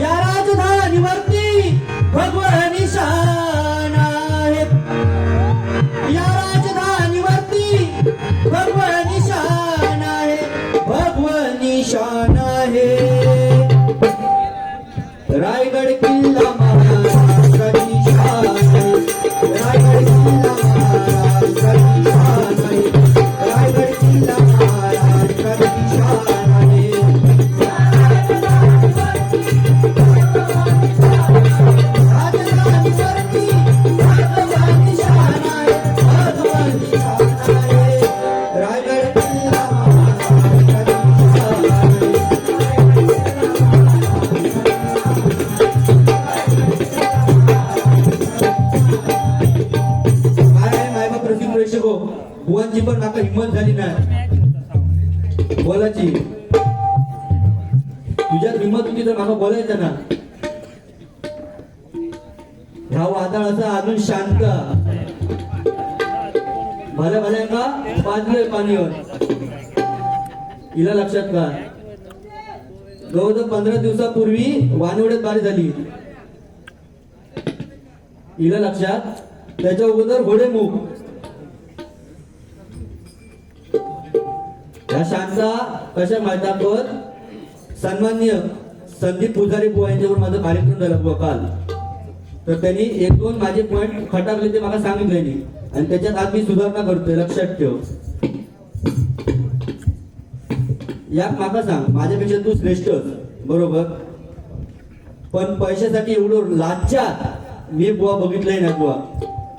या राजधानीवरती भगवान निशाण आहे. या राजधानीवरती भगवान निशाण आहे. भगवान निशाण आहे. रायगड किल्ला महाराष्ट्राची शान आहे. रायगड किल्ला महाराष्ट्राची शान आहे. रायगड किल्ला महाराष्ट्राची शान आहे. राजधानीवरती भगवान निशाण आहे. भगवान निशाण आहे. रायगड किल्ला महाराष्ट्राची शान आहे. बुवांची पण आता हिंमत झाली नाही बोलायची. तुझ्यात हिंमत होती तर माका बोलायचं ना. ह्या वादळ असं अजून शांत भल्या भल्यांका पाजलंय पाणीवर. हिला लक्षात का जवळजवळ 15 दिवसापूर्वी वानवड्यात बारी झाली. हिला लक्षात त्याच्या अगोदर घोडेमुख. या शांता कशा माहिती सन्माननीय संदीप पुजारी बुवा यांच्यावर माझा कार्यक्रम झाला बुवा काल. तर त्यांनी 1-2 माझे पॉइंट खटाकले ते मला सांगितले नाही आणि त्याच्यात आज मी सुधारणा करतोय. लक्षात ठेव. याक माका सांग माझ्यापेक्षा तू श्रेष्ठ बरोबर पण पैशासाठी एवढं लाचार मी बुवा बघितलंय ना बुवा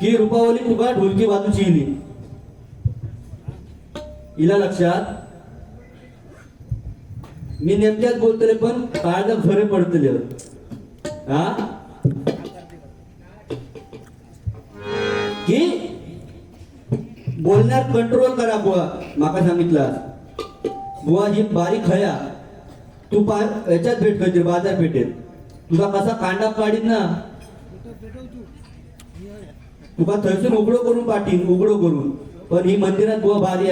की रुपावली तुका ढोलकी वाजूची इली. हिला लक्षात मी नेमक्याच बोलतले पण काळजा खरे पडतले. हा की बोलण्यात कंट्रोल करा बुवा. माका सांगितला बुवा ही बारी खया तू याच्यात भेट करते बाजारपेठेत तुझा कसा कांडा काढीन ना तुका थैसून उघडो करून पाठीन उघडो करून. पण ही मंदिरात बुवा बारी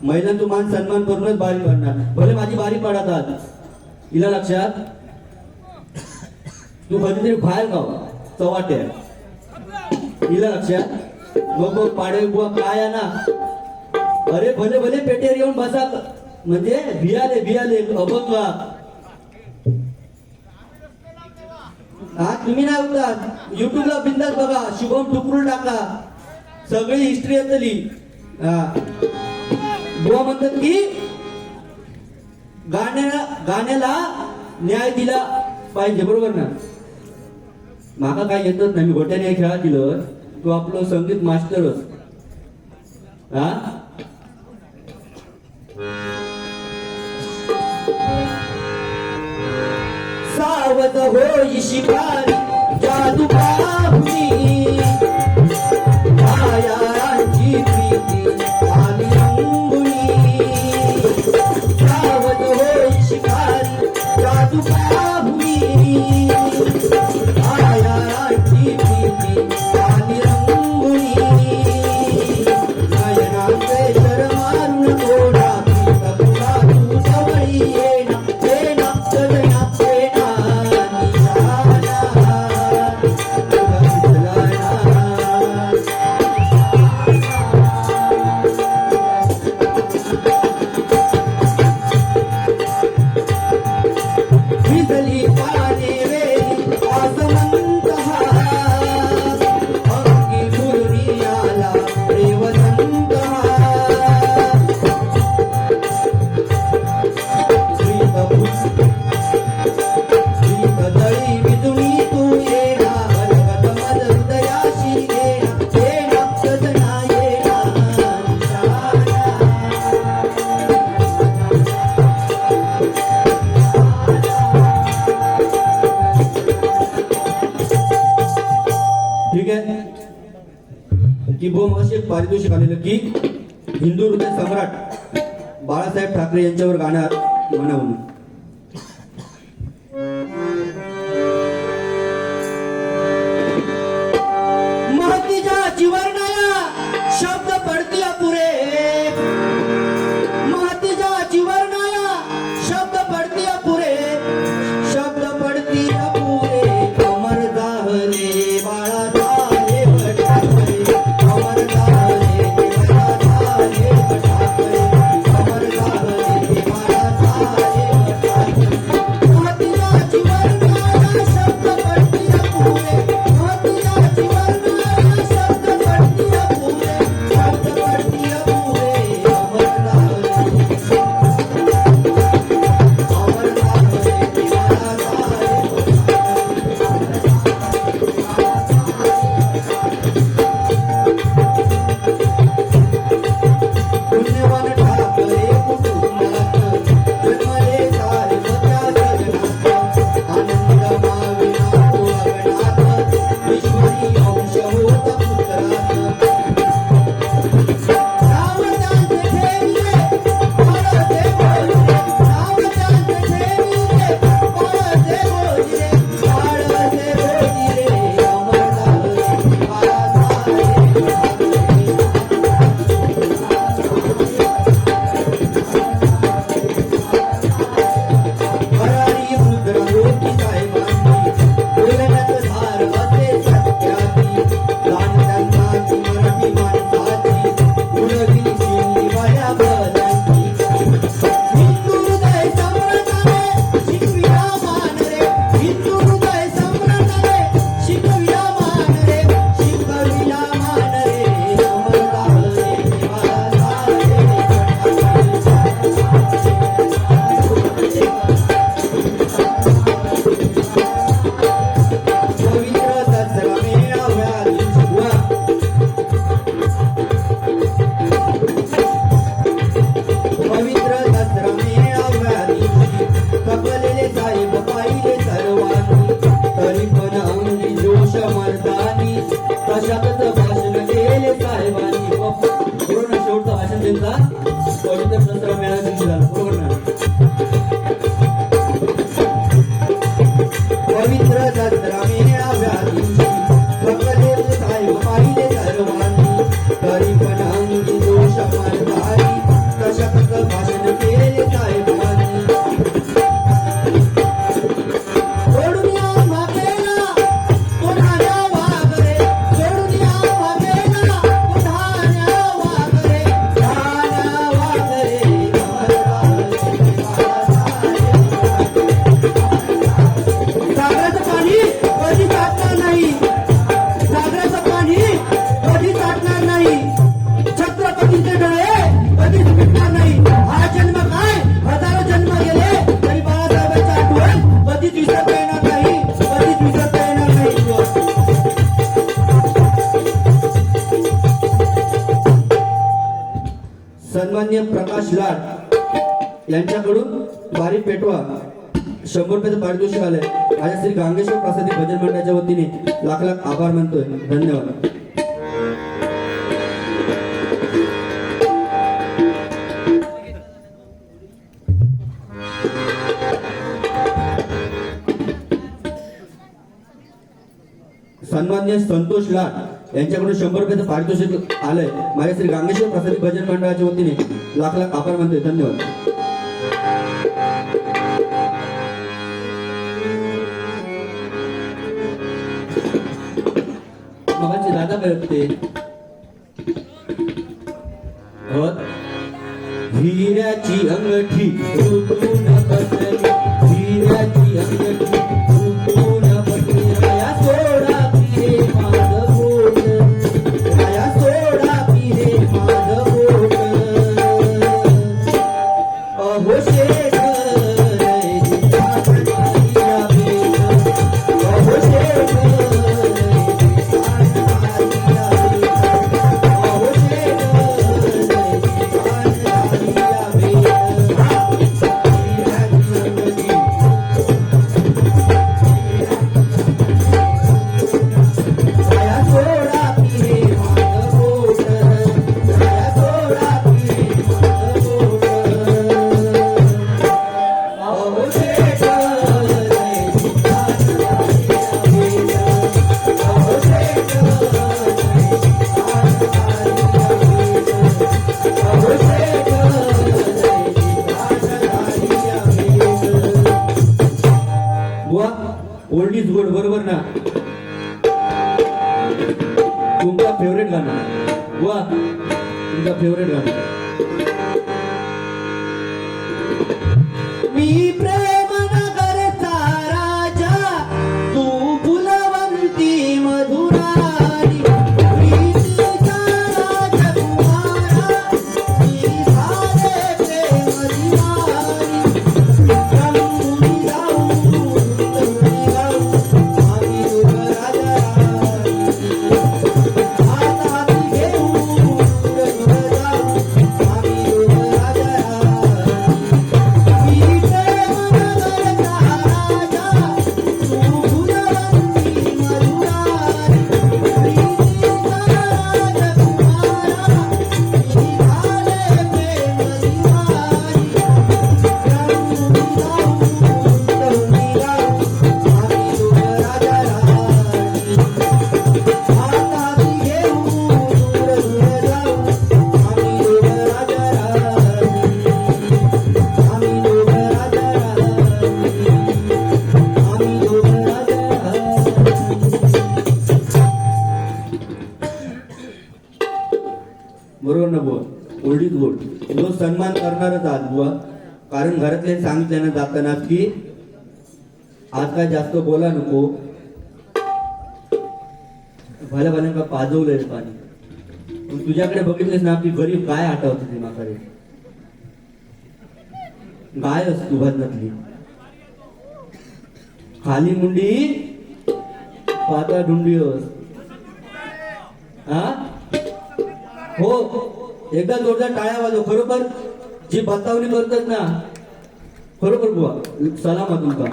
महिलांचा मान सन्मान करूनच बारी पडणार. भले माझी बारी पडत आज. हिला लक्षात तू कधीतरी बाहेर गाव चवाट्या. हिला लक्षात बघ पाडे बुवा काय आहे ना. अरे भले भले पेटेर येऊन बसा म्हणजे भियाले अभंग. हा तुम्ही नाही होतात युट्यूबला बिंदास बघा. शुभम टुकरूल टाका सगळी हिस्ट्री येतली. बुवा म्हणतात की गाण्याला न्याय दिला पाहिजे बरोबर ना. माका काय येतच नाही. मी गोट्याने खेळा दिलं तू आपलं संगीत मास्टरच. हा सावध होई शिकारी जादू पाहुनी मायाची प्रीती आली रंगुनी. सावध होई शिकारी जादू पाहुनी मायाची प्रीती आली रंगुनी. नयनाचे शर मारून थोडा तुला तू जवळी येणा येणा सजना येणा निशाणा भिजली पाने वेली आसमंत अंगी फुलून आला रेवसंत. दळी विजुळी तू येणा अलगत मज हृदयाशी येणा येणा सजना येणा निशाणा. ठीक आहे की बोम असे एक पारितोषिक आलेलं की हिंदू हृदय सम्राट बाळासाहेब ठाकरे यांच्यावर गाण्यात म्हणावून. महतीच्या जीवनाला शब्द पडती अपुरे. महतीच्या जीवनाला शब्द पडती सन्माननीय प्रकाश लाड यांच्याकडून बारी पेटवा 100 रुपयाचं पारितोषिक आलंय. माझ्या श्री गांगेश्वर प्रसादी भजन मंडळाच्या वतीने लाख लाख आभार मानतोय. धन्यवाद. सन्माननीय संतोष लाड यांच्याकडून 100 रुपयाचं पारितोषिक आलंय. माझ्या श्री गांगेश्वर प्रसादी भजन मंडळाच्या वतीने लाख लाख आभार मानतोय. धन्यवाद. मगाची दादा बघते हिऱ्याची अंगठी उठून बसली, हिऱ्याची अंगठी उठून बसली. माया सोडा पिरे माझं बोट, माया सोडा पिरे माझं बोट. अहो शेख ओल्ड इज गोल्ड, बरोबर ना? तुमचा फेवरेट गाणं वा, तुमचा फेवरेट गाणं. मी प्रेम नगरचा राजा, तू फुलवंती मधुरारी, प्रीतीचा राजकुमारा, मी झाले प्रेम दिवारी. रंगुनी जाऊ बरोबर ना बुवा. Old is gold. जो सन्मान करणारच आज बुवा, कारण घरातले सांगितले ना जाताना की आज काय जास्त बोला नको, भल्या भल्या का पाजवलंय पाणी. पण तुझ्याकडे बघितलेस ना की गरीब काय आठवत ते माकडे गाय असतो भजनातली, खाली मुंडी पाता ढुंडी हा हो. एकदा जोरदार टाळ्या वाजव. खरोखर जी बतावणी करतात ना, खरोखर बुवा सलाम तुमका.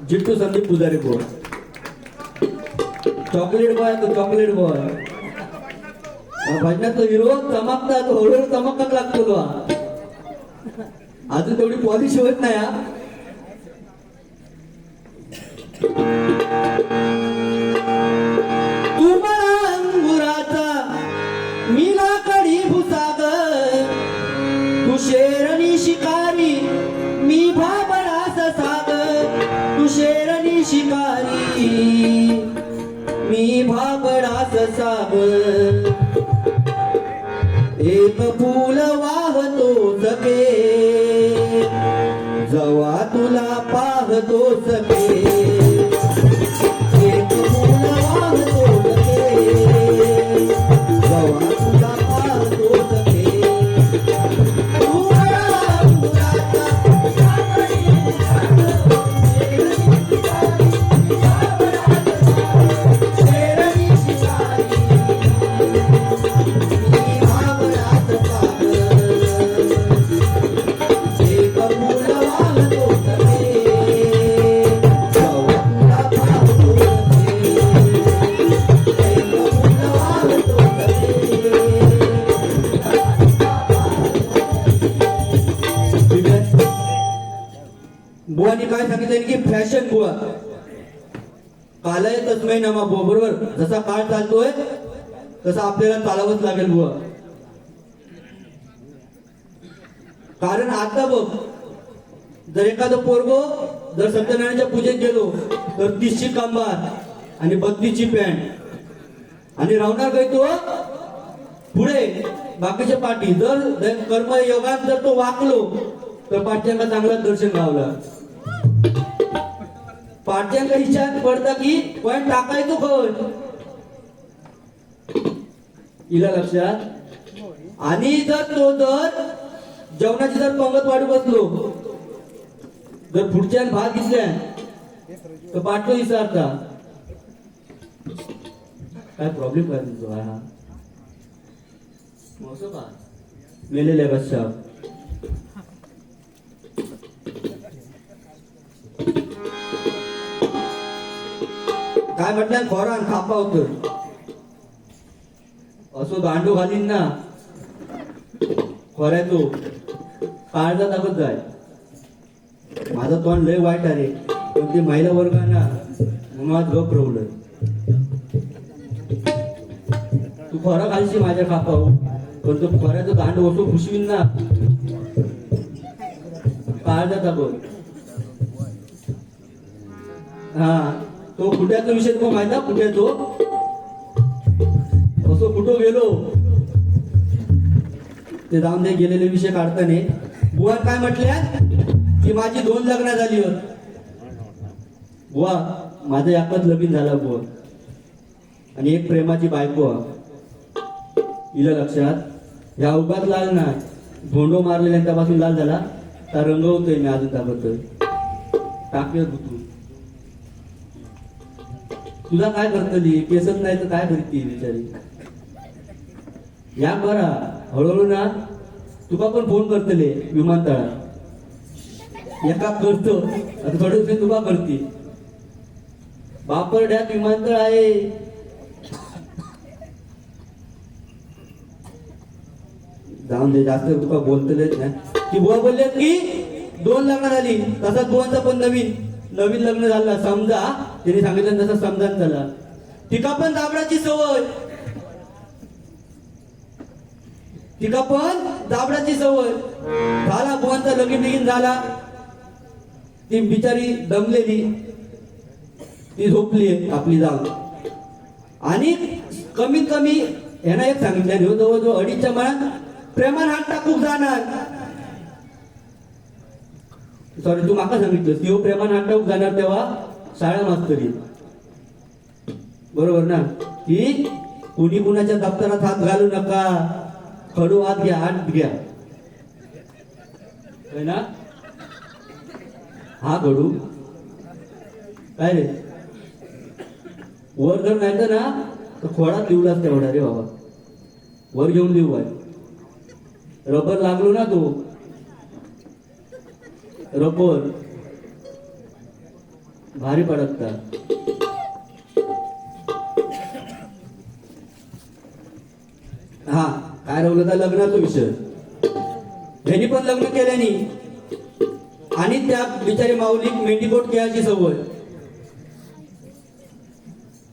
जिट्टू संदीप पुजारी बुवा, चॉकलेट बॉय तो चॉकलेट बॉय. भजनात हिरो चमकतात, हळूहळू चमकाक लागतो बुवा. अजून तेवढी पॉलिश होत नाही हा. तू शेरणी शिकारी, मी भाबडास सागर. तू शेरणी शिकारी, मी भाबडास सागर. एक फूल वाहतो सखे, जवा तुला पाहतो सखे. एक फूल वाहतो सखे, जवा तुला पाहतो सखे. बुवानी काय सांगितलं की फॅशन बुवा कालय तस्मै नामा बुवा, बरोबर जसा काळ चालतोय तसा आपल्याला चालावंच लागेल बुवा. कारण आता बघ, जर एखादं पोरगो जर सत्यनारायणच्या पूजेत गेलो तर 30ची कंबार आणि 32ची पॅन्ट आणि राहणार काय तो पुढे बाकीच्या पाठी. जर कर्मयोगात जर तो वाकलो तर पाठ्यांका चांगला दर्शन गावला. पाठ्यांका विचार पडता की पण टाकायचो खर इला लक्षात. आणि जर जेवणाची जर पंगत वाढू बसलो जर पुढच्या भात घेतल्या तर पाठतो विचारता काय प्रॉब्लेम काय तुझो हा असं का मेलेल्या कशा. काय म्हटलं खोरान खापा होत असो दांडू घालीन ना खोऱ्याचो काळजा टाकत जाय. माझं तोंड लय वाईट आहे पण ते महिला वर्गाना मनात गप रवलं. तू खोरा घालशी माझ्या खापाव पण तो खोऱ्याचा दांड ओसो खुशवीन ना काळजा टाकत. हा तो कुठ्याचा विषय तुम्हाला माहिती आहे कुठ्याचो असो कुठं गेलो ते जाऊन दे गेलेले विषय काढताना बुवा काय म्हटल्या की माझी 2 लग्न झाली होत. बुवा माझं एकच लगीन झाला बुवा आणि एक प्रेमाची बायको इला लक्षात. या उगाच लाल ना धोंडो मारलेल्या त्यापासून लाल झाला तर रंगवतोय मी अजून त्याबद्दल टाकूया तू. तुला काय करतली केसच नाही तर काय करते बिचारी. या बरा हळूहळू ना तुका पण फोन करतले विमानतळात एका करतो आता थोडे तुका करते. बापरड्यात विमानतळ आहे. जाऊन दे जास्त तुका बोलतलेच ना की बुवा बोलले की 2 लग्न झाली तसा बुवांचा पण नवीन लग्न झाला समजा त्यांनी सांगितलं तसं समजान झाला. तिका पण दाबडाची सवय झाला बुवांचा लगीन झाला. ती बिचारी दमलेली ती झोपली आपली जाऊन. आणि कमीत कमी यांना एक सांगितलं जवळजवळ 2.5च्या मनात प्रेमान हात टाकूक जाणार. सॉरी तू माका सांगितलं ती प्रेमान हात टाकूक जाणार तेव्हा शाळा मास्तरी बरोबर ना की कुणी कुणाच्या दप्तरात हात घालू नका. खडू हात घ्या ना. हा खडू काय रे वर जर नाही तर ना तर खोडात लिवलाच तेवढा रे बाबा. वर घेऊन लिहू आहे. रबर लागलो ना तो रबर भारी पडत का. हा काय राहिलं तर लग्नाचा विषय. ह्यांनी पण लग्न केल्यानी आणि त्या बिचारी माऊली मेंढीकोट खेळायची सवय.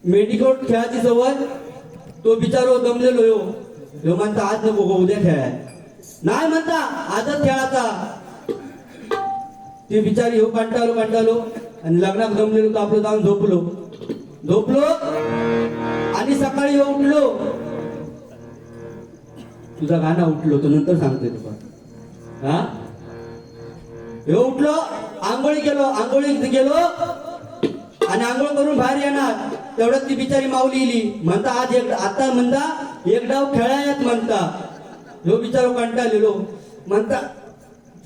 मेंढीकोट खेळायची सवय. तो बिचारो दमलेलो ह्यो म्हणता आज नको उद्या खेळाय नाही म्हणता आजच खेळाचा. ती बिचारी ह्यो कंटाळलो आणि लग्नात दमलेलो तर आपलं जाऊन झोपलो आणि सकाळी ह्यो उठलो. तुझा गाणं उठलो तो नंतर सांगतोय तुला. हा हे उठलो आंघोळी गेलो आणि आंघोळ करून बाहेर येणार तेवढ्यात ती बिचारी माऊली इली. म्हणता आज आता म्हणता एक डाव खेळायात म्हणता. ह्यो बिचारो कंटाळलेलो म्हणता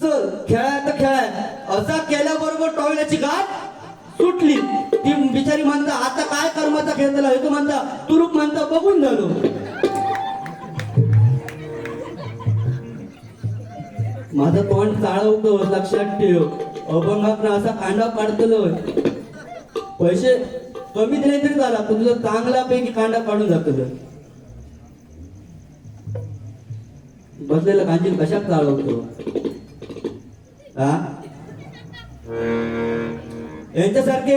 चल खेळाय असा केल्याबरोबर टॉयलेटची गाठ सुटली. ती बिचारी म्हणता आता काय कर्माचा खेळ झाला हे तो म्हणता तुरुप म्हणता बघून झालो. माझं तोंड चाळवतो लक्षात ठेव. अभंगात असा कांदा काढतलो पैसे कमी दिले तरी झाला पण तुझं चांगल्यापैकी कांदा काढून जातलं. बसलेला कांजील कशात चालवतो. हा यांच्यासारखे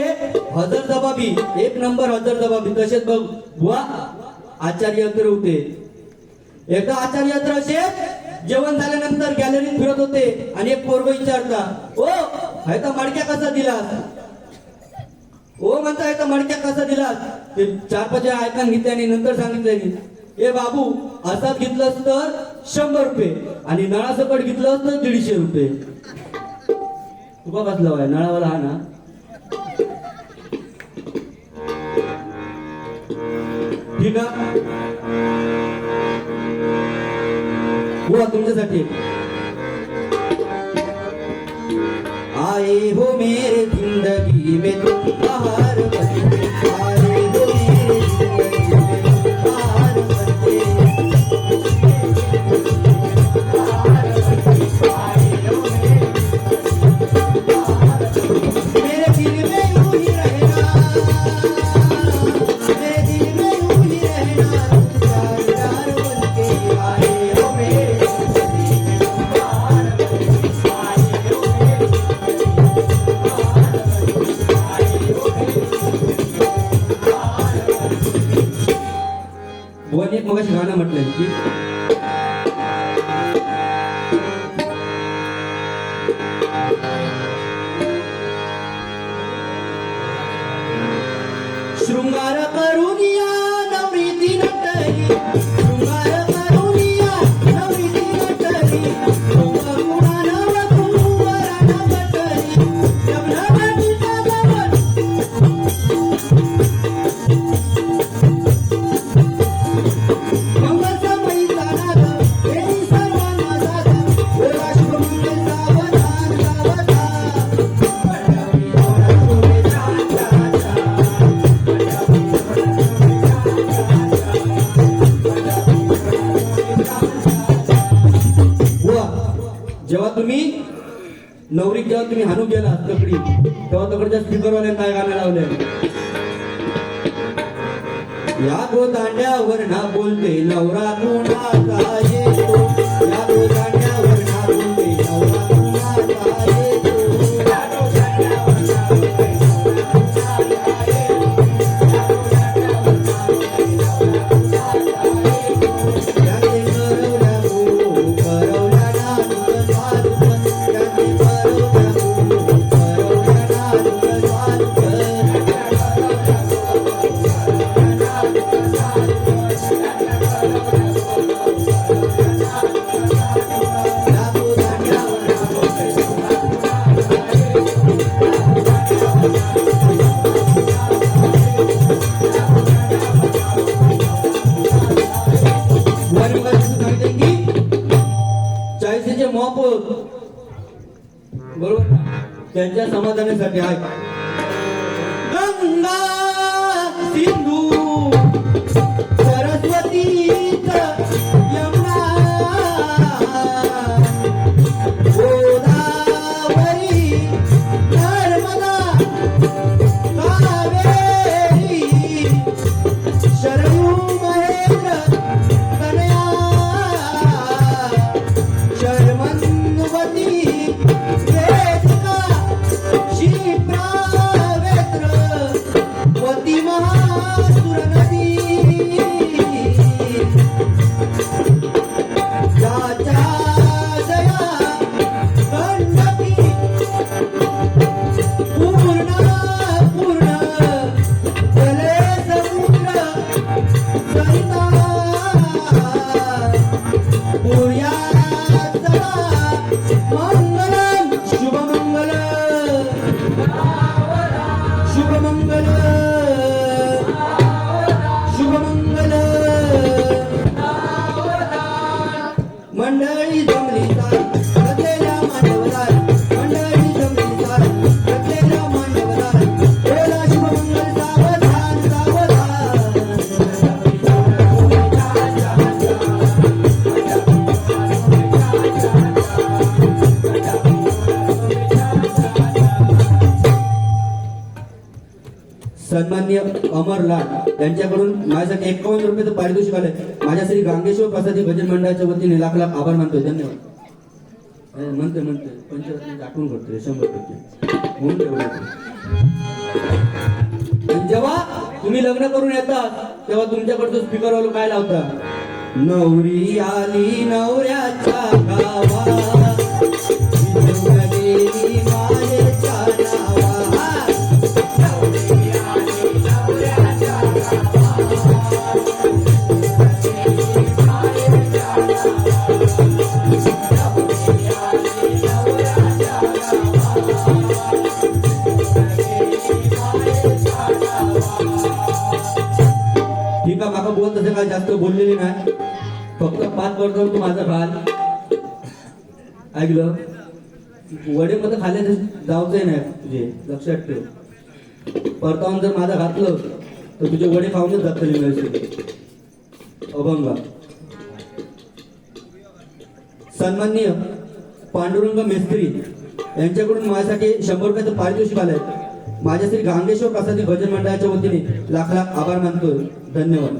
हजर जबाबी, एक नंबर हजर जबाबी. तसेच बघ बुवा आचार्य यंत्र होते. एकदा आचार्य यंत्र असे जेवण झाल्यानंतर गॅलरीत फिरत होते आणि एक पोरग विचारता, ओ ह्याचा मडक्या कसा दिलास? ओ म्हणता ह्याचा मडक्या कसा दिलास? ते 4-5 वेळा ऐकून घेतले आणि नंतर सांगितलं, ए बाबू असाच घेतलंस तर 100 रुपये आणि नळासकट घेतलंस तर 150 रुपये. तुका कसला आहे नळावाला हा ना? ठीक आहे बुवा तुमच्यासाठी. आए हो मेरे जिंदगी में तुम बाहर बनके, आए हो मेरे जिंदगी में तुम बाहर बनके, मेरे दिल में यूं ही रहना, मेरे दिल में यूं ही रहना, तुम प्यार बनके, आए हो मेरे जिंदगी में तुम बाहर बनके, आए हो बुवानी एक मगाशी गाणं म्हटलं की शृंगार करुनिया नवरीती नटली, शृंगार करुनिया नवरीती नटली, गुणा नवकुंवरा नवटली, नवनवनीचा गवत मंगल समयी जाणार, देवी सर्वांना जागा, ओला शुभमंगल सावधान सावधान, पडवी ओला शुभे छान छान जेव्हा तुम्ही नवरीक जेव्हा तुम्ही हाणू गेला तकडी, तेव्हा तकडच्या स्पीकरवाल्याने काय गाणं लावलंय? या गोदांड्यावर ना बोलते नवरा कुणाचा येतो, या गोदांड्यावर ना बोलते नवरा कुणाचा येतो, या गोदांड्यावर ना बोलते नवरा कुणाचा येतो, या गोदांड्यावर ना बोलते नवरा कुणाचा येतो, याने करवला गो करवला ना दुर्वारुक, याने करवला गो करवला ना दुर्वारुक, चाळीसीचे मॉप बरोबर ना, त्यांच्या समाधानासाठी आहे. गंगा सिंधू सरस्वती यमुना गोदावरी नर्मदा कावेरी शरयू महेंद्र कन्या शर्मन्वती वेदिका क्षिप्रा वेत्र वती महासुर नदी याच्या दया गंडकी पूर्ण पूर्ण जले समुद्र सरिता पूर्या मंगलम शुभमंगल शुभमंगल शुभमंगल. मंडळी जमली सारी रचलेल्या मांडवदार, मंडळी जमली सारी रचलेल्या मांडवदार, ओला शुभमंगल सावधान सावधान. सन्माननीय अमर लाड यांच्याकडून माझ्यासाठी 51 रुपयाचं पारितोषिक आलंय. माझ्या श्री गांगेश्वर प्रसादी भजन मंडळाच्या वतीने लाख लाख आभार मानतोय. धन्यवाद. म्हणते पंचरत्न आठवण करतोय 100% म्हणून तेवढं. आणि जेव्हा तुम्ही लग्न करून येतात तेव्हा तुमच्याकडचं स्पीकरवाला काय लावता? नवरी आली नवऱ्याच्या गावा, गेली मायेच्या नावा. नवरी आली नवऱ्याच्या ठीक आहे. माका बोल तसं काय जास्त बोललेली नाही, फक्त 5 वर्ष तू माझा घाल ऐकलं. वडे मध्ये खाले जाऊचंय नाही तुझे, लक्षात ठेव. परतावून जर माझा घातलं तर तुझे वडे खाऊनच जात. अभंगा. सन्माननीय पांडुरंग मेस्त्री यांच्याकडून माझ्यासाठी 100 रुपयाचं पारितोषिक आलंय. माझ्या श्री गांगेश्वर प्रसादी भजन मंडळाच्या वतीने लाख लाख आभार मानतोय. धन्यवाद.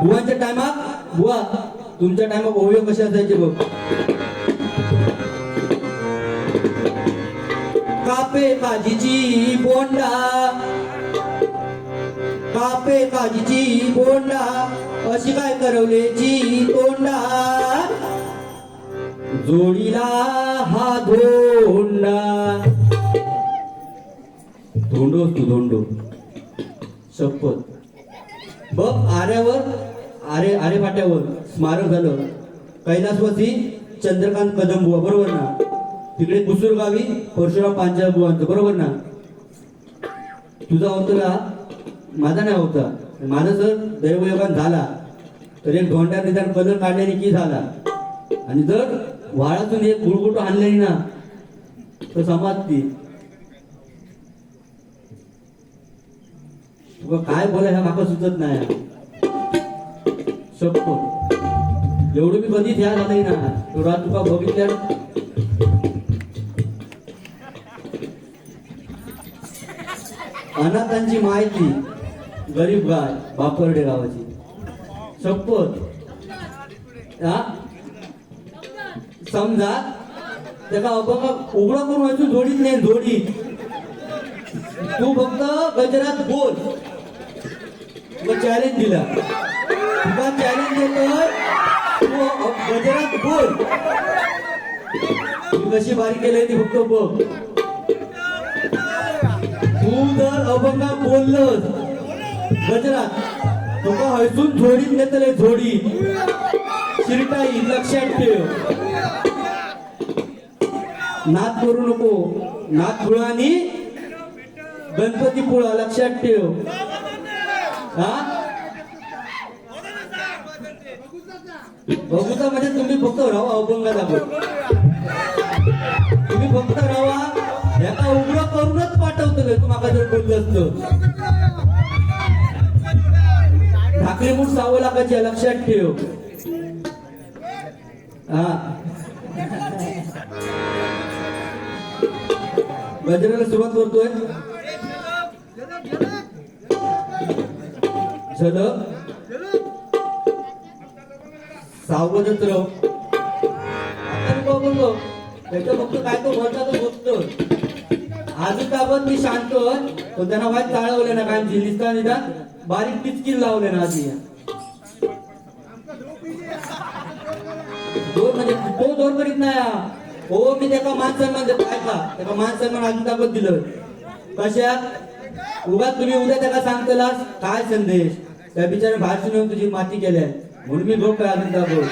बुवांच्या टायमात बुवा तुमच्या टायमात ओव्य कसे असायचे बघ. कापे काजीची बोंडा, कापे काजीची बोंडा, अशी काय करवलेची तोंडा, जोडीला हा धोंडा. धोंडो तू धोंडो शपथ बघ. आरे फाट्यावर स्मारक झालं. कैलासवासी चंद्रकांत कदम बुवा बरोबर ना. तिकडे कुसूर गावी परशुराम पांचाळ बुवांचं बरोबर ना. तुझा होता माझा नाही होता. माझा जर दैवयोगान झाला तर एक धोंड्या निदान कलर काढल्याने की झाला. आणि जर वाळातून एक गुळगुट आणलेली ना तर समाजती. काय बोलाय ह्या माका सुचत नाही. शकतो एवढं मी कधी ध्यान झालंय ना तेवढा तुका बघितल्या. अनाथांची माहिती गरीब गाय बापरडे गावाची शपथ. समजा त्याला अभंग उघडा करून व्हायचं जोडीत नाही जोडी. तू फक्त गजरात बोल. चॅलेंज दिला तुला, चॅलेंज देतोय तू गजरात बोल. तू कशी बारीक केलंय ती फक्त बघ. तू जर अभंगा बोललंस गजरात तुका हसून झोडीत नेतले झोडी. शिरटाई लक्षात ठेव. नाद करू नको. नाद पुळानी गणपती पुळा लक्षात ठेव. बघूचा म्हणजे तुम्ही फक्त राहा अभंगा दाखव. तुम्ही फक्त राहा याचा उघड करूनच पाठवतोय. तुम्हाला जर बोललं असतं ठाकरे मूठ 6 लाखाची लक्षात ठेव. गजराला सुरुवात करतोय. झलक सावधच राह. त्याच्या फक्त काय तो म्हणता तो बघतो. अजून ताबत मी शांत पण त्यांना वाईट चाळवले ना काय जिनिसता निदान बारीक टिचकील लावले ना आधी. जोर म्हणजे तो जोर करीत नाही. हो मी त्याचा मान सन्मान देतो. काय का त्याचा मान सन्मान अजून ताबत दिलं. कशात उगा तुम्ही उद्या त्याला सांगतलास काय संदेश त्या बिचारे बाहेर नेऊन तुझी माती केल्या म्हणून मी बघ काय अजून ताबत.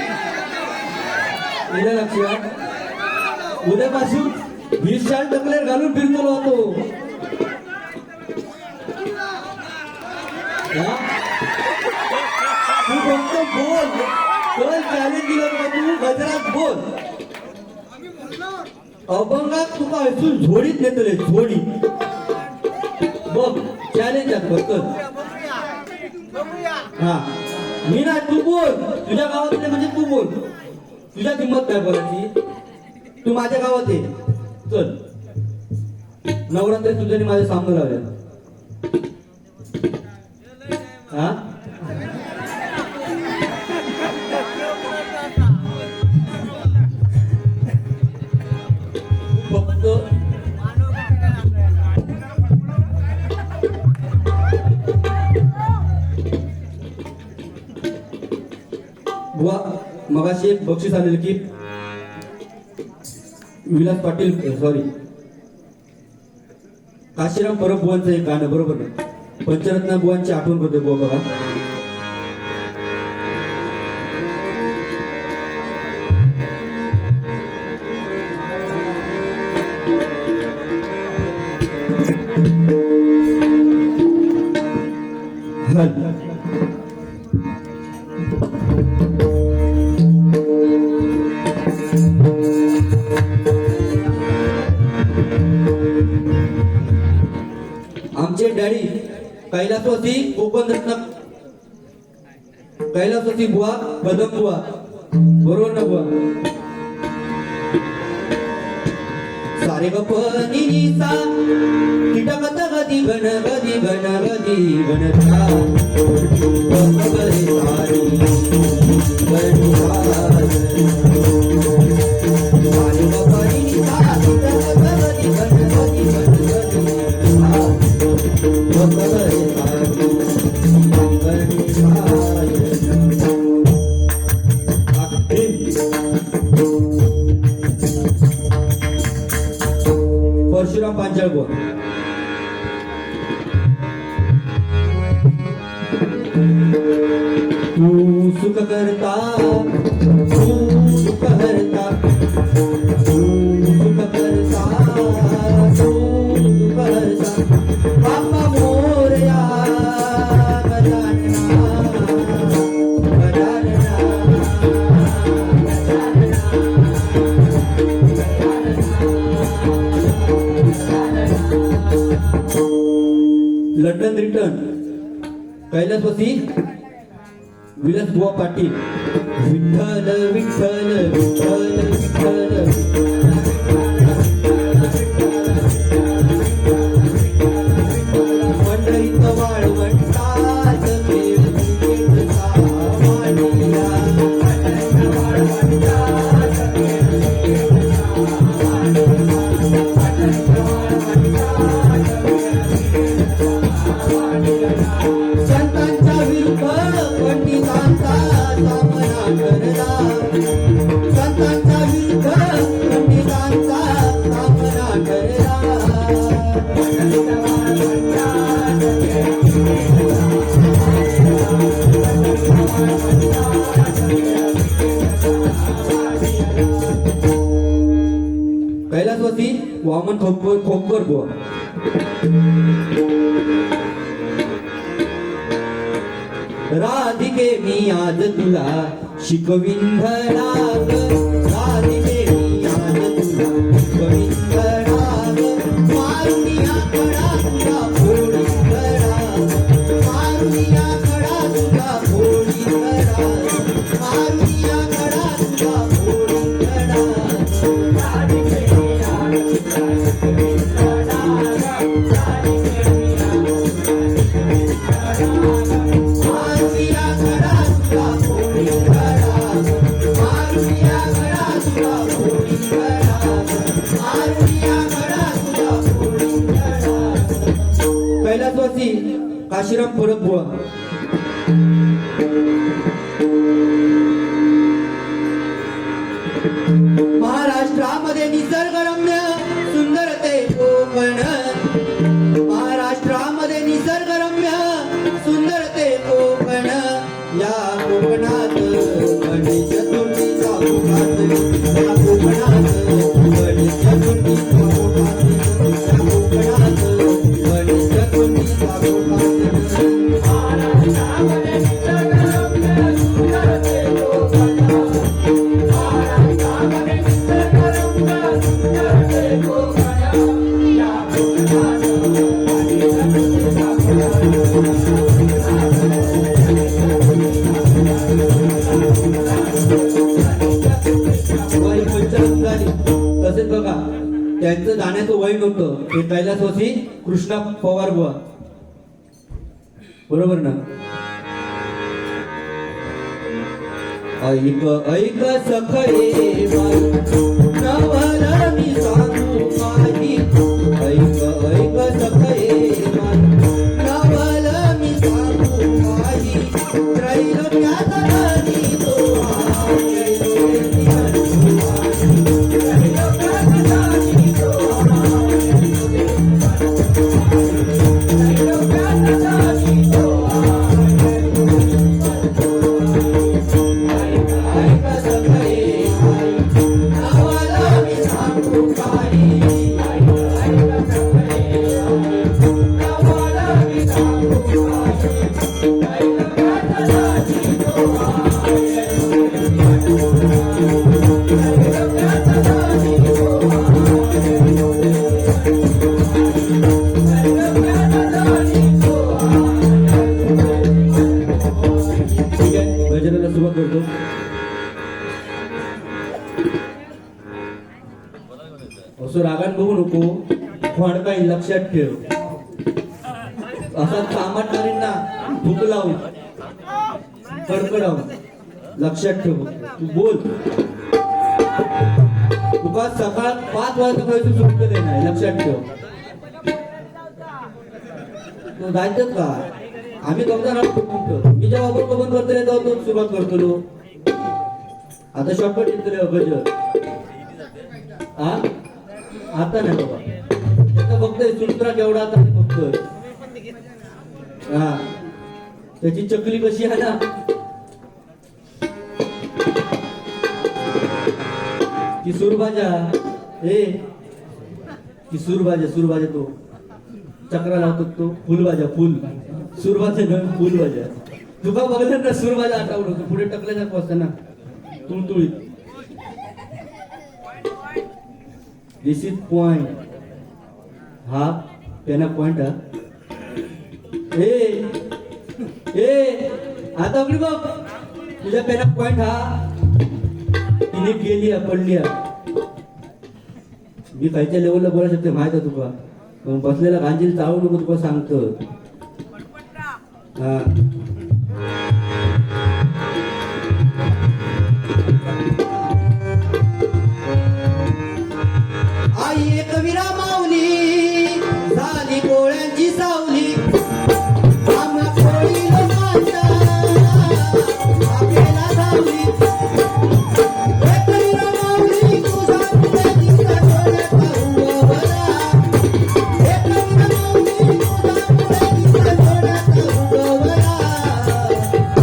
लक्षात उद्यापासून 20 शाल टकलेर घालून फिरतो होतो. तू फक्त बोल. तर चॅलेंज दिलं का तू गजरात बोल. अभंगात तुका हसून झोडीत नेतले झोडी. बघ चॅलेंज आहे फक्त. हा मी ना तू बोल, तुझ्या गावातले म्हणजे तू बोल, तुझ्या किंमत काय बोलायची, तू माझ्या गावात आहे. चल नवरात्री तुझ्याने माझ्या सामने लावल्या. हा फक्त बुवा मगाशी एक बक्षीस आलेलं की विलास पाटील सॉरी काशीराम परब बुवांचं एक गाणं बरोबर ना, पंचरत्न बुवांची आठवण करते बुवा बघा. आमचे डॅडी कैलासवासी कोकण रत्न कैलासवासी बुवा कदम बुवा बरोबर ना बुवा. सारे गप नी सा कीटकत गदी गण गदी गण गदी गणता बरे सारी गणता सारे गप नी सा कीटकत गदी गण गदी गण गदी परशुराम पांचाळ बुवा. तू सुख करता तू सुख हरता तू सुख करता तू सुख हरता बाप्पा मोरया गजानना गजानना लंडन रिटर्न कैलासवासी विलास बुवा पाटील. विठ्ठल विठ्ठल विठ्ठल विठ्ठल मंडळीत वाळवंटात संतांच्या विरुद्ध पंडितांचा सामना करला. संतांच्या विरुद्ध पंडितांचा सामना करला. कैलासवासी वामन खोपकर बुवा. राधिके मी आज तुला शिकविन धडाग. राधिके मी आज तुला शिकविन धडाग. मारुनिया कडा तुला फोडी धडाग. मारुनिया कडा तुला फोडी धडाग. मारुनिया कडा तुला फोडी धडाग. राधिके मी आज तुला शिकविन धडाग. राधिके मी आज तुला शिकविन धडाग. कैलासवासी काशीराम परब बुवा. महाराष्ट्रामध्ये निसर्गरम्य सुंदर ते कोकण. महाराष्ट्रामध्ये निसर्गरम्य सुंदर ते कोकण. या कोकणात गणेश चतुर्थीचा मोठाच. या कोकणात गणेश चतुर्थीचा मोठाच. या कोकणात गणेश चतुर्थीचा मोठाच. महाराष्ट्रामध्ये निसर्गरम्य सुंदर ते कोकण. महाराष्ट्रामध्ये निसर्गरम्य सुंदर ते कोकण. या कोकणात कैलासवासी कृष्णा पवार बुवा, बरोबर ना? ऐक ऐक सखये नवल मी सांगू माझी, ऐक ऐक सखये नवल मी सांगू माझी, त्रैलोक्यात राणी तोहा, गजराला सुरुवात करतो. असं रागात बघू नको, पण काही लक्षात ठेव. असा कामात ना भूक लावून कडकडावून लक्षात ठेव. तू बोल, तुका सकाळ 5 वाजता सुरू केले नाही, लक्षात ठेव. तो जायचं का? आम्ही गमता मी जेव्हा बंद करतो तेव्हा तो सुरुवात करतो. आता शॉर्टकट येतो गजर. आता नाही बाबा, त्याचा फक्त सूत्र केवढा आता फक्त. हा, त्याची चकली कशी आहे ना, ती सुरभाजा. ती सुरभाजा तो चक्रा लावतो तो फुलभाजा, फुल सुरभाजा घेऊन फुलभाजा. तुका बघलं ना सुरभाजा आठवलं होतं, पुढे टकल्यासारखं असतं ना, तुळतुळीत. दिस इज पॉइंट. हा पेना पॉइंट. हा आता उघडी बघ, तुझ्या पेना पॉइंट. हा तिने गेली पडली. मी खायच्या लेवलला बोला शकते माहित आहे तुका, बसलेला गांजील चावू नको, तुका सांगतो. हा आई एक विरा माऊली झाली गोळ्यांची सावली, आम्हा कोळी लोकांच्या आपल्याला धावली. एक विरा माऊली तुझा मुलाची डोळ्यात उगवला, एक विरा माऊली तुझा मुलाची डोळ्यात उगवला.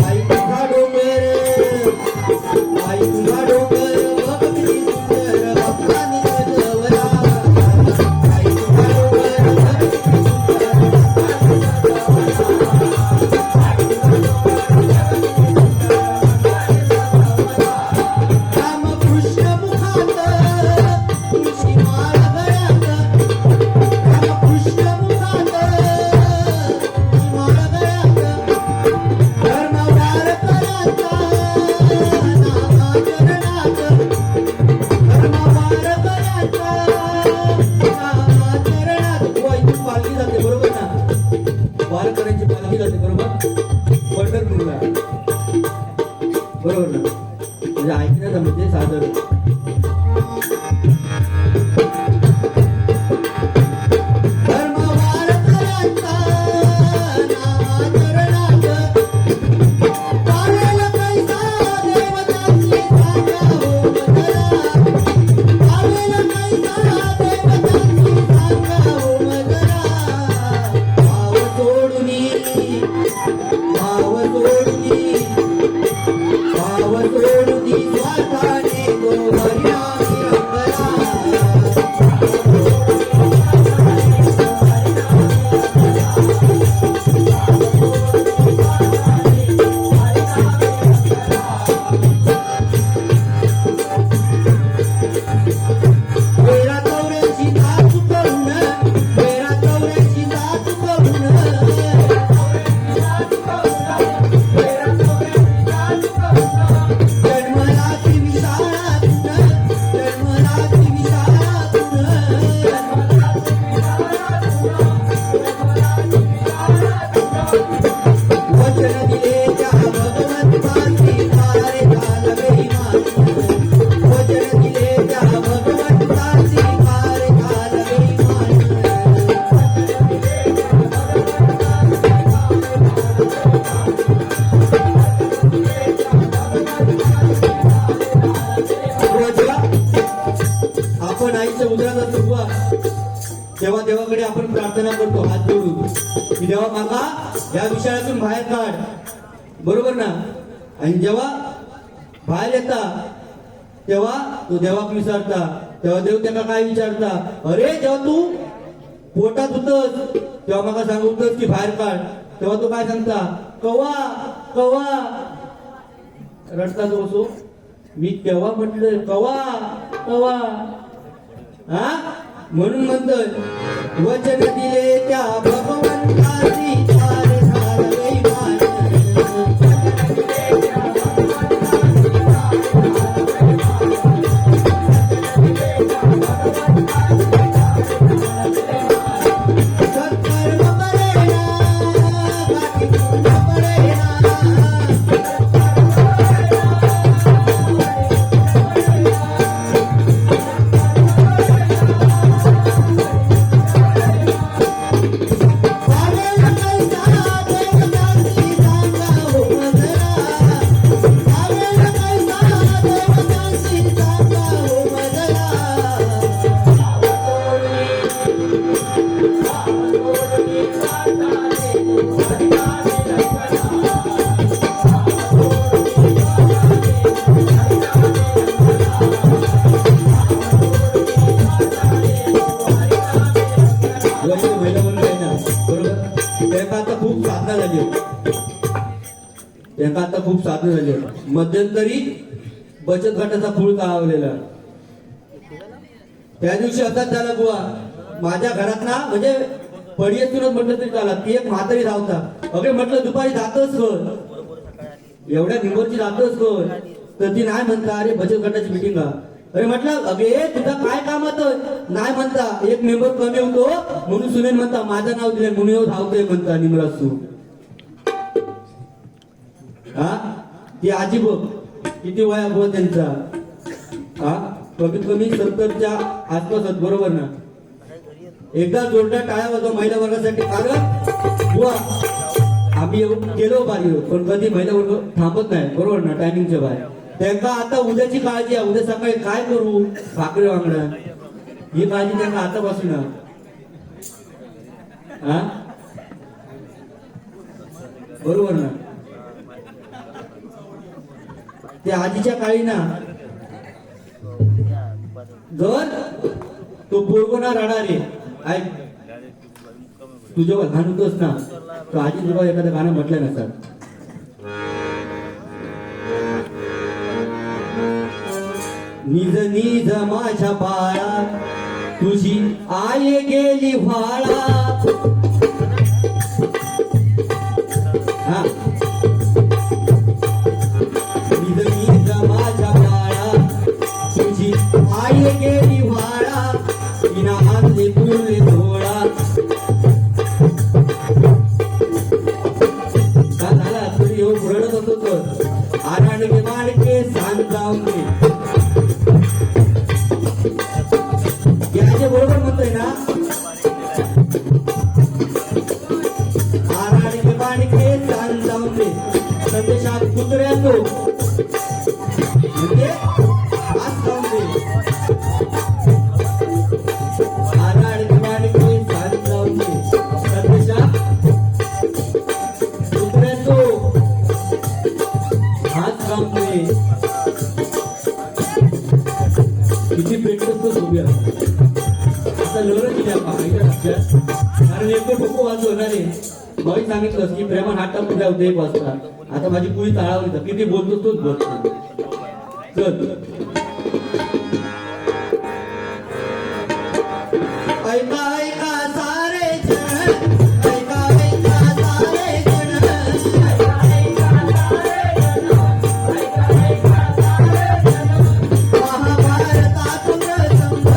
आई तुझा डोंगर, आई तुझा डोंगर बघ किती सुंदर भक्तांनी सजवला. बरोबर ना, म्हणजे ऐकण्याचा म्हणजे सादर. जन्मला आयुष्य उतरत असतो बुवा, तेव्हा देवाकडे आपण प्रार्थना करतो हात जोडून की देवा मागा या विषयातून बाहेर काढ, बरोबर ना. आणि जेव्हा बाहेर येता तेव्हा तो देवाक विचारता, तेव्हा देव त्याला काय विचारता, अरे जेव्हा तू पोटात होतस तेव्हा माका सांगतोस की बाहेर काढ, तेव्हा तो काय सांगता, कवा कवा रडता तो असो, मी केव्हा म्हटलं कवा कवा. हा म्हणून म्हणतोय वचन दिले त्या भगवंताची तार झाले मान. त्यांना आता खूप साधन झाली. मध्यंतरी बचत गटाचा खूळ चालवलेला, त्या दिवशी असाच झाला बुवा, माझ्या घरात ना म्हणजे पडियेतूनच म्हटलं तरी चालत, ती एक म्हातारी धावता, अगे म्हटलं दुपारी जातच कर, एवढ्या निंबरची जातच कर, तर ती नाही म्हणता अरे बचत गटाची मिटिंग का. अरे म्हटलं अगे तुझा काय काम होतं, नाही म्हणता एक मेंबर कमी होतो म्हणून सुनेन म्हणता माझं नाव दिलं म्हणून धावतोय म्हणता निमराज तू. हा ती आजी बघ किती वया बघ त्यांचा, हा कमीत कमी 70च्या आसपास, बरोबर ना. एकदा जोरदार टाळ्या वाजवा महिला वर्गासाठी, कारण बुवा आम्ही येऊन गेलो बारी पण कधी महिला वर्ग थांबत नाही, बरोबर ना, टायमिंगच्या बाहेर. त्यांना आता उद्याची काळजी आहे, उद्या सकाळी काय करू भाकरी वांगडा, ही काळजी त्यांना आतापासून. हा बरोबर ना. ते आजीच्या काळी ना जर तो पोरगोना रडा रे, ऐक तू जेव्हा लहान होतोस ना तो आजी जेव्हा एखादं गाणं म्हटलं नसतात, निज निज माझ्या बाळा तुझी आई गेली व्हाळा. हा निज निज माझ्या बाळा तुझी आई गेली व्हाळा, तिना आणले पुरले धोळा. का झाला तरी हो रडत होतो तर आराडके माडके सांग जाऊन दे. याचे बरोबर म्हणतोय ना, आराडके माडके सांग जाऊन दे संदेशात कुत्र्याचो म्हणजे आज जाऊन दे. आराडके माडके सांग जाऊन दे संदेशात कुत्र्याचो हात जाऊन दे. किती पेटत उभी आता लढत दिली लक्षात, कारण एक भोको वाजू होणार आहे. भाई सांगितलं की प्रेमान हात टाकून जाऊ दे एक वाजता, आता माझी पुरी ताळावर किती बोलतो तोच बोलतो. चल ऐका ऐका सारे जण, ऐका ऐका सारे जण, महाभारतात प्रसंग,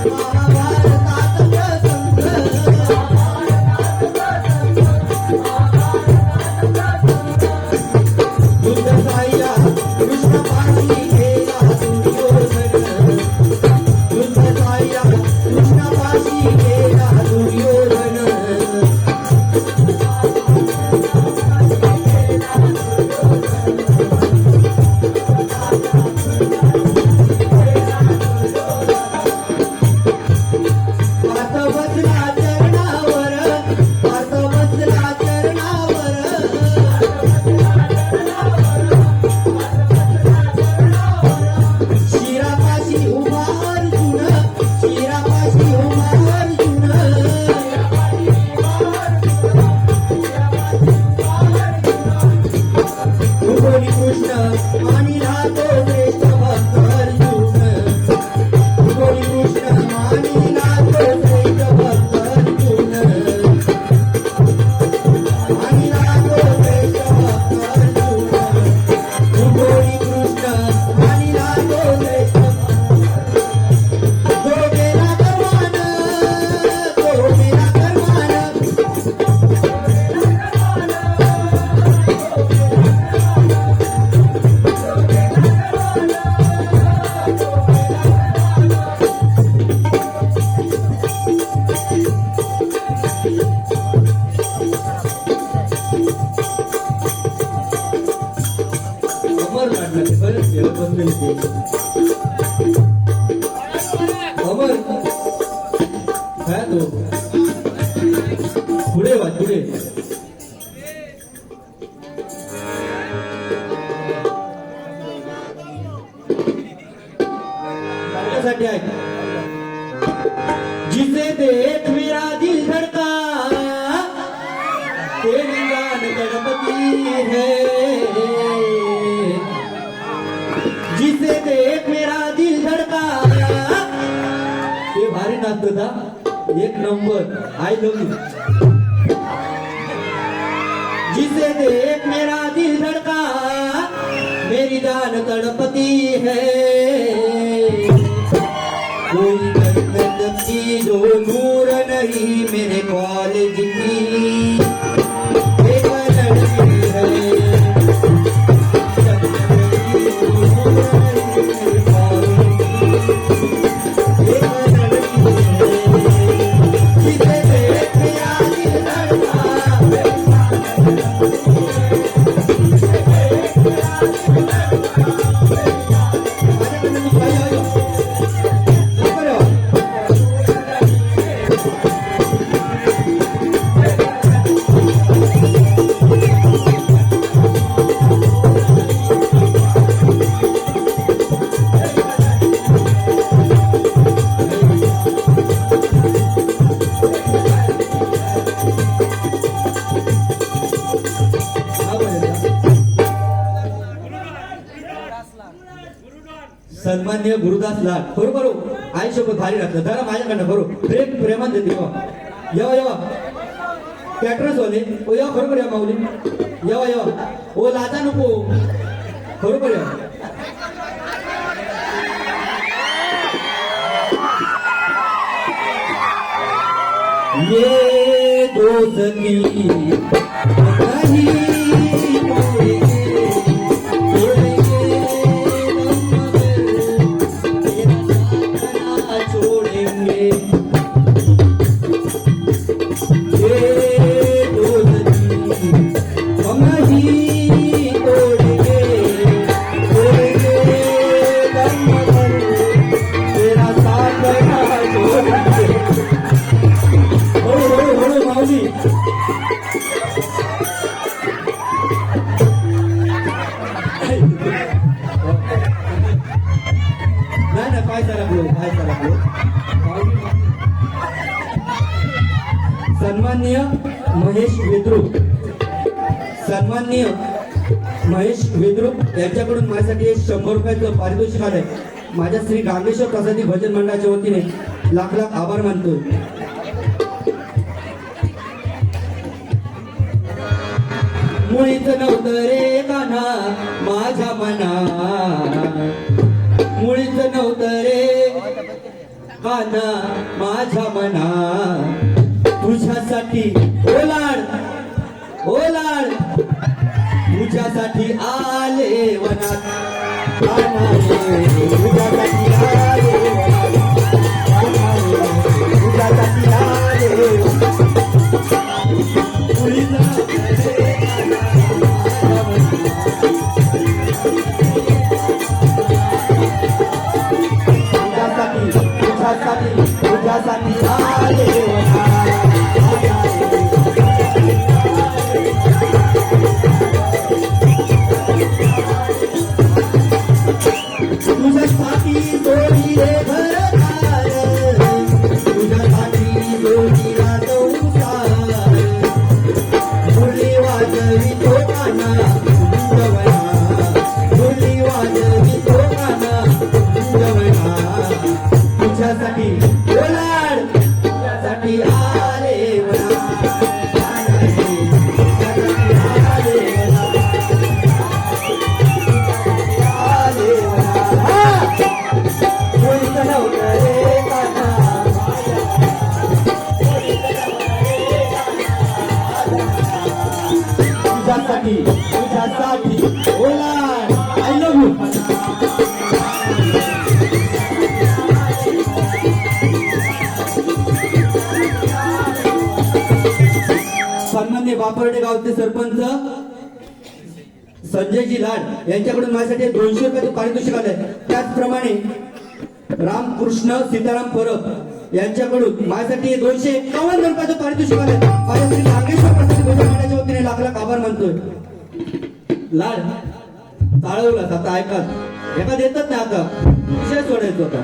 महाभारतात प्रसंग. बुद्ध साईला कृष्ण पाशी गेला दुर्योधन, बुद्ध साईला कृष्ण पाशी गेला दुर्योधन. कृष्ण मानिला तो श्रेष्ठ भक्त अर्जुन गोरी कृष्ण मानिला तो श्रेष्ठ भक्त अर्जुन मानिला तो श्रेष्ठ भक्त अर्जुन गोरी कृष्ण मानिला तो श्रेष्ठ तो मेरा कर्मान अमर काढला ते बरं केलं बंद अमर काय तो पुढे वा पुढे साठी आहे जिसे देख मेरा दिल धड़का तेरी जान गणपति है जिसे देख मेरा दिल धड़का ते भारी नाचत होता एक नंबर आय लव यू जिसे देख मेरा दिल धड़का मेरी जान तड़पती है कोई जन्नत की जो नूर नहीं मेरे कॉलेज की एक लड़की है सन्मान्य गुरुदास लाड बरोबर आयुष्यभर भारी राहतं जरा माझ्याकडनं बरोबर प्रेमात देते येवा येवा कॅटरस वाले ओ येवा बरोबर या माऊली येवा येवा ओ लाजा नको बरोबर या ये दोस्ती नहीं सन्माननीय महेश वेद्रुक यांच्याकडून माझ्यासाठी 100 रुपयाचं पारितोषिक आलंय माझ्या श्री गांगेश्वर प्रसादी भजन मंडळाच्या वतीने लाख लाख आभार मानतोय मुळीच नव्हतं रे कान्हा माझ्या मना मुळीच नव्हतं रे कान्हा माझ्या मना तुझ्यासाठी ओलाड तुझ्यासाठी आले वनात तुझ्यासाठी आले तुझ्यासाठी आले तुझ्यासाठी आले तुझ्यासाठी जोडी रे घरदार तुझ्यासाठी जोडीला संसार मुली वाजवी तो काना वापर्डे गावचे सरपंच संजयजी लाड यांच्याकडून माझ्यासाठी 200 रुपयाचे पारितोषिक आले. त्याचप्रमाणे रामकृष्ण सीताराम परब यांच्याकडून माझ्यासाठी 251 रुपयाचं पारितोषिक आले. माझ्या श्री नागेश्वर प्रसाद भोजन मंडळाच्या वतीने लाख लाख आभार मानतोय. लाड चाळवला आता ऐका एका देतात नाही आता विषय सोडायचो आता.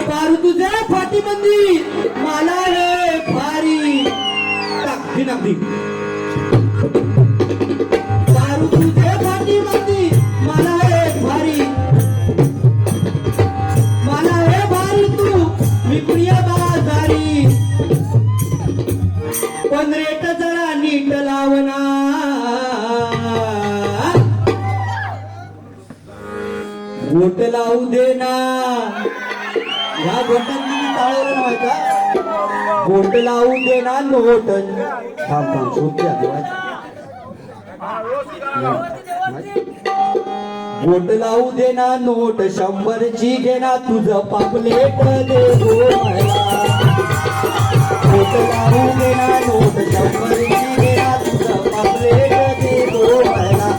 पारू तुझ्या पाठीमंदी मला रे भारी टाकती नागदी. पारू तुझ्या पाठीमंदी मला रे भारी मला रे भारी तू विक्रिया बाजारी पण रेट जरा नीट लावना गोट लावू दे ना. या गोटांनी टाळलं ना माहिती गोट लावू दे ना नोट थांब थांब शोधते गोट लावू दे ना नोट 100ची घे ना तुझं पापलेट दे गो मला. गोट लावू दे ना नोट 100ची घे ना तुझं पापलेट दे गो मला.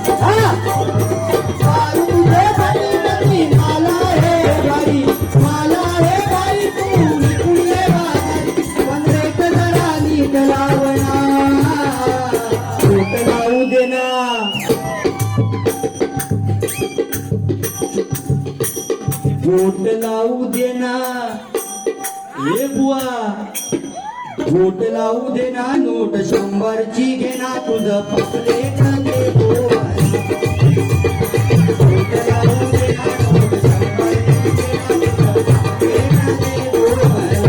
पारू तुझे पाठीमंदी मला हे भारी मला हे भारी तू विकुळे भारी पण रेट जरा नीट लावना गोट लावू दे ना. गोट लावू दे ना ए बुवा गोट लावू दे ना नोट 100ची घे ना तुझं पापलेट दे गो मला. गोट लावू दे ना नोट 100ची घे ना तुझं पापलेट दे गो मला.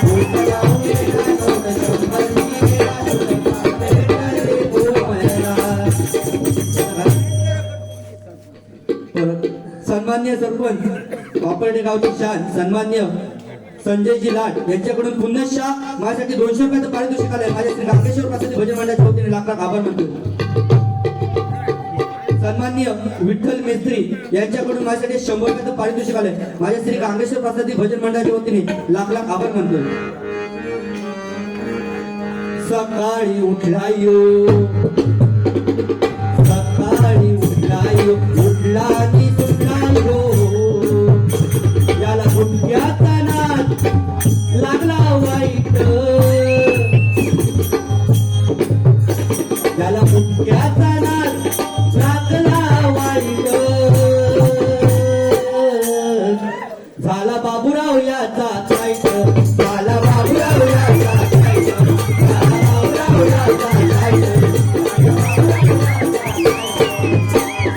गोट लावू दे ना नोट 100ची घे ना तुझं पापलेट दे गो मला. सन्मान्य सरपंच वापर्डे गावचे शान सन्मान्य संजयजी लाड यांच्याकडून पुन्हा माझ्यासाठी 200 रुपयाचं पारितोषिक आलंय. माझ्या श्री नागेश्वर प्रसाद भोजन मंडळाच्या वतीने लाख लाख आभार मानतो. सन्मान्य विठ्ठल मेस्त्री यांच्याकडून माझ्यासाठी 100 रुपयाचं पारितोषिक आलंय. माझ्या श्री नागेश्वर प्रसाद भोजन मंडळाच्या वतीने लाख लाख आभार मानतो. सकाळी उठला यो सकाळी उठला यो उठला की सुटला यो याला गुडघ्याचा नाद लागला वाईट याला गुडघ्याचा नाद लागला वाईट झाला बाबूराव याचा वाईट झाला बाबूराव याचा वाईट झाला बाबूराव याचा वाईट.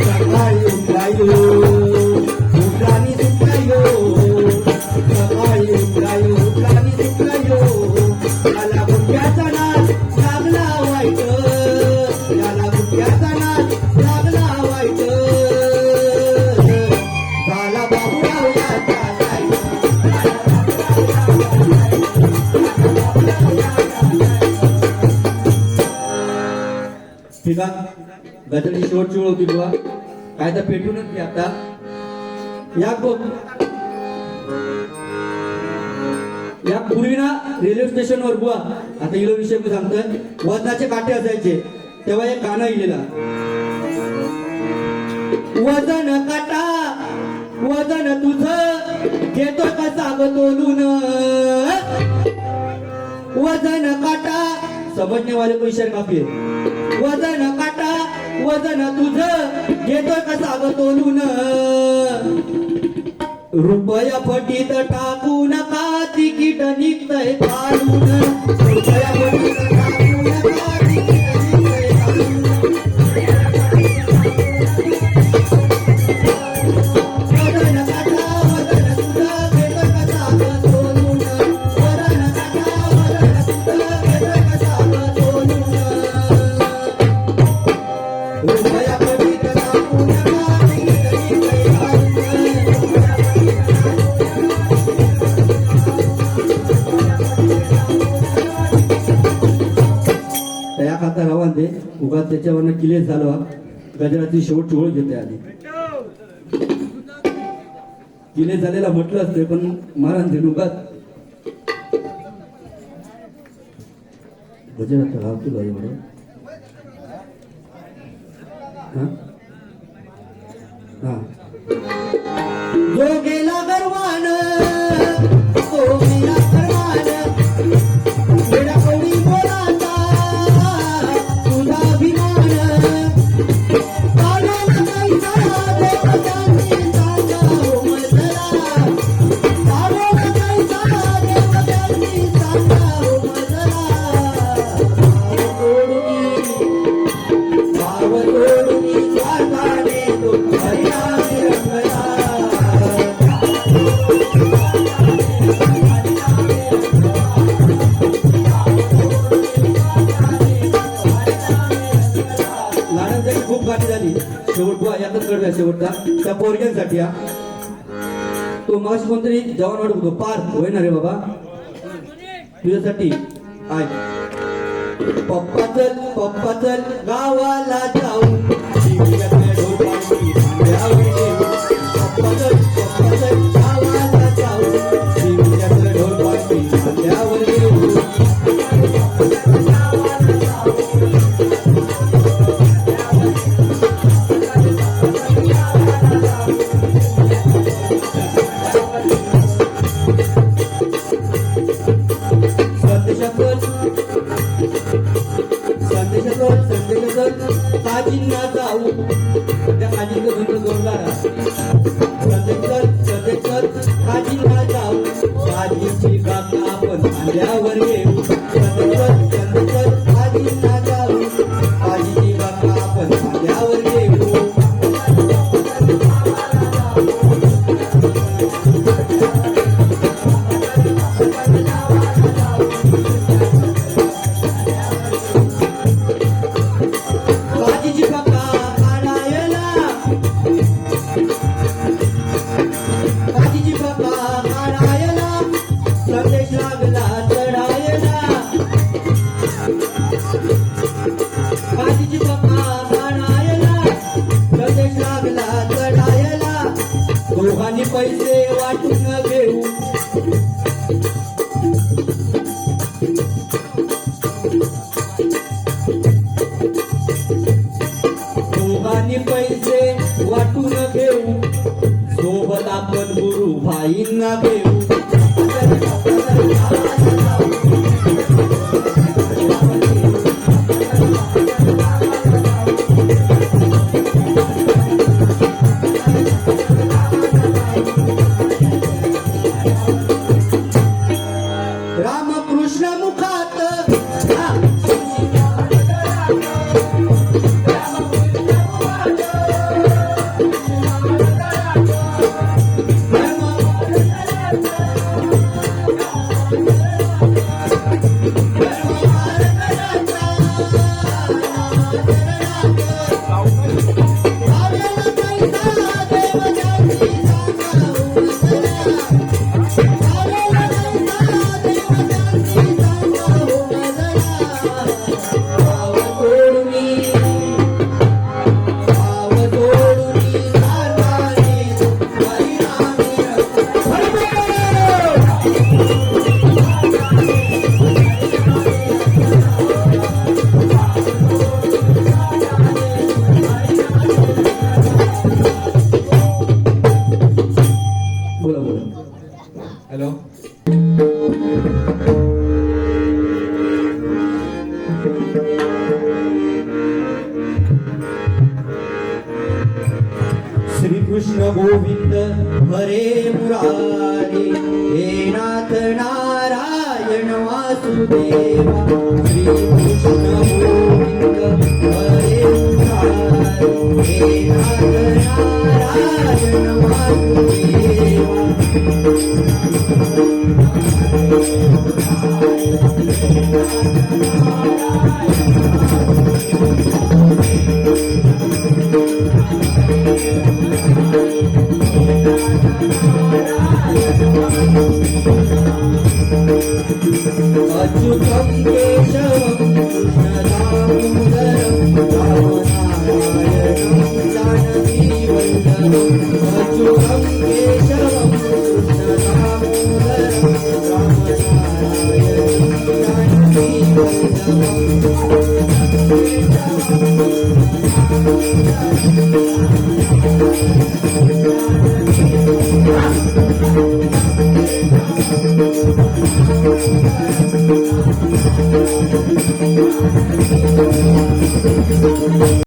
सकाळी उठलायो उठलानी सुटलायो सकाळी उठलायो उठलानी सुटलायो याला गुडघ्याचा नाद लागला वाईट याला गुडघ्याचा नाद लागला वाईट झाला बाबूराव याचा वाईट. ठीक आहे गजडी शेवटची वेळ होती बुवा काय तर पेटूनच घे आता. या पूर्वी ना रेल्वे स्टेशनवर बुवा आता इलो विषय मी सांगतोय वजनाचे काटे असायचे तेव्हा एक गाणं इलेला वजन काटा वजन तुझं घेतो कसा ग तोलून वजन काटा समजने वाले को इशारा काफी है. वजन काटा वजन तुझं घेतोय कसा ग तोलून रुपया फटीत टाकू नका तिकीट निघतंय काढून रुपया फटीत टाकू नका तिकीट निघतंय काढून. वजन काटा वजन तुझं घेतोय कसा ग तोलून वजन काटा वजन तुझं घेतोय कसा ग तोलून रुपया फटीत टाकू नका तिकीट निघतंय काढून. त्या खाता रावा दे उगा त्याच्यावरनं क्लिअर झालं गजराची शेवट चोळ घेते आधी. किले झालेला म्हटलं असते पण महाराज झेडूकात भजन राव तुला एवढं हा जो गेला गर्वान तो गेला गर्वान वेडा कोणी बोलाता तुझा अभिमान काढून काही सारा देवतांची सांगा हो मजला काढून काही सारा देवतांची सांगा हो मजला भाव तोडून साकाने तो हरिनामी रंगला खूप गाठी झाली शेवट यातच कडव्या शेवटचा त्या पोरग्यांसाठी तो मागाशी कोणतरी जवान वाटत होतो पार होय ना रे बाबा तुझ्यासाठी आय पप्पा चल गावाला जाऊ पप्पा चल गावाला जाऊ ढोल पाठी खांद्यावर घेऊ काजींना जाऊ त्या काजींचं घंट जोरदार सदेकर काजींना जाऊ काजींची काका आपण खांद्यावर घेऊ सदेकर काजींना जाऊ काजींची काका आपण खांद्यावर घेऊ दोघांनी पैसे वाटून घेऊ दोघांनी पैसे वाटून घेऊ सोबत आपण गुरु भाईंना घेऊ रामकृष्ण मुखात हॅलो श्रीकृष्ण गोविंद हरे मुरारी हे नाथ नारायण वासुदेवा श्रीकृष्ण गोविंद हरे मुरारी हे नाथ नारायण वासुदेवा अच्युतं केशवं कृष्णदामोदरं रामनारायणं जानकीवल्लभम् अच्युतं केशवं